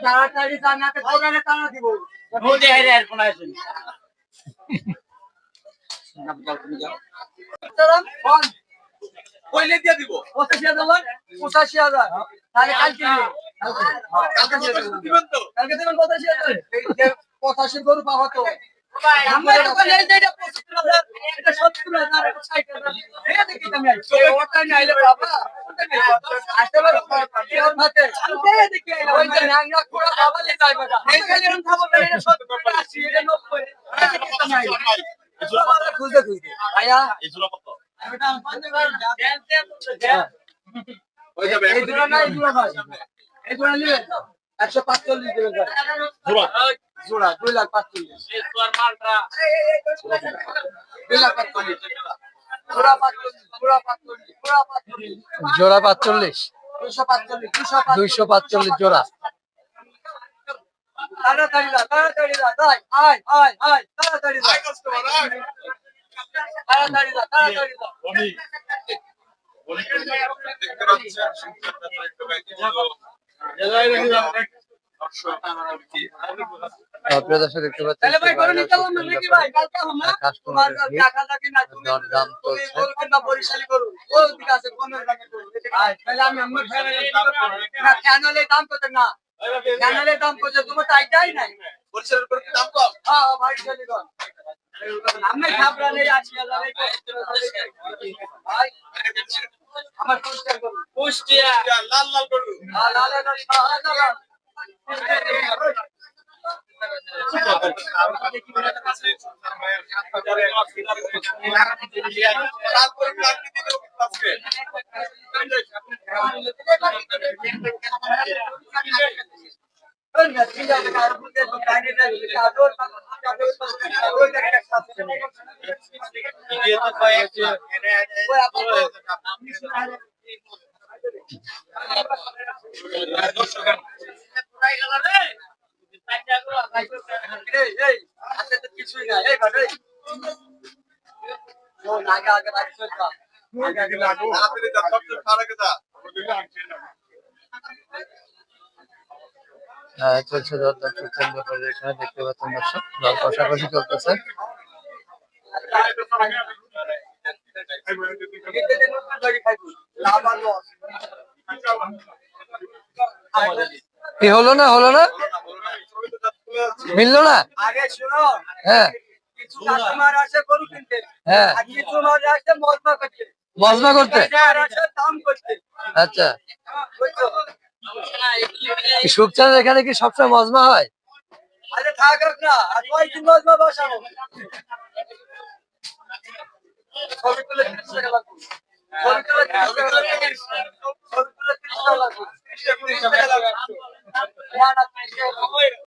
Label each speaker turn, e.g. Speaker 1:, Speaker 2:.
Speaker 1: তাড়াতাড়ি জানাতে দোকানে তাড়া দিব
Speaker 2: কইলে দিয়ে দিব
Speaker 1: 85,000 তাহলে কালকে
Speaker 2: দিবেন তো
Speaker 1: কালকে দেবেন 85,000 85 গরু পাবো তো আমার দোকানে এই যে এটা 75,000 এটা 70,000 এটা 60,000 এই দেখি তুমি ওটা নাইলে বাবা আসতে পারো কেউ মাতে আমি দেখি ওই যে নাংরা কোড়া বাবা লে যাইবা এই খালি এরকম খাবো তাহলে এটা 70 80 এটা 90 এই দেখি তুমি খুঁজে ভাইয়া
Speaker 2: এই জোড়া কত
Speaker 1: এটা 50,000 এই দুটো না এই দুটো ভাই এই দুটো নিবে 145 দিবেন ভাই
Speaker 2: জোড়া
Speaker 1: জোড়া 2,45,000
Speaker 2: এই তোর মালটা
Speaker 1: 2,45,000 জোড়া 45
Speaker 3: জোড়া 45
Speaker 1: 245
Speaker 3: জোড়া
Speaker 1: তাড়াতাড়ি যা তাই আয় তাড়াতাড়ি যা
Speaker 2: কাস্টমার
Speaker 1: তাড়াতাড়ি যা
Speaker 2: বলি বলি দেখতে পাচ্ছেন একটু বাইতে
Speaker 3: প্রিয় দর্শক দেখতে পাচ্ছেন
Speaker 1: তাহলে ভাই করে নিতে হবে নাকি ভাই কালকে আমরা তোমার টাকা লাগে না তুমি
Speaker 3: দাম
Speaker 1: তুমি
Speaker 3: চলছে
Speaker 1: বলবেন না বরিশালি করু ও দিকে আছে কমের দামে করু তাহলে আমি আমার না চ্যানেলে দাম কত না চ্যানেলে দাম কত তুমি টাইটাই নাই
Speaker 2: বরিশালের উপর দাম কম
Speaker 1: হ্যাঁ ভাই চলে গো আমি খাবরা নেই 80,000 ভাই আমার পুষ্টিয়া করু
Speaker 2: কুষ্টিয়া লাল লাল গরু
Speaker 1: লাল লাল সাহায্য কিছুই না এই ভাই ও নাগা আগে
Speaker 3: চলছে দরদাম কেন্দ্র করে এখানে দেখতে পাচ্ছেন দর্শক দর কষাকষি চলতেছে কি হলো না মিললো না
Speaker 1: আগে শুনো
Speaker 3: হ্যাঁ
Speaker 1: কিছু কাস্টমার আসে গরু কিনতে
Speaker 3: হ্যাঁ
Speaker 1: আর কিছু মাল আসে মজমা করতে
Speaker 3: মজমা করতে
Speaker 1: আসে দাম করতে
Speaker 3: আচ্ছা
Speaker 1: বুঝছো
Speaker 3: সুখচাঁদ এখানে কি সবসময় মজমা হয়
Speaker 1: আরে থাক না আর কয়দিন মজমা বসাবো ছবি তুলে 30 টাকা লাগবে ছবি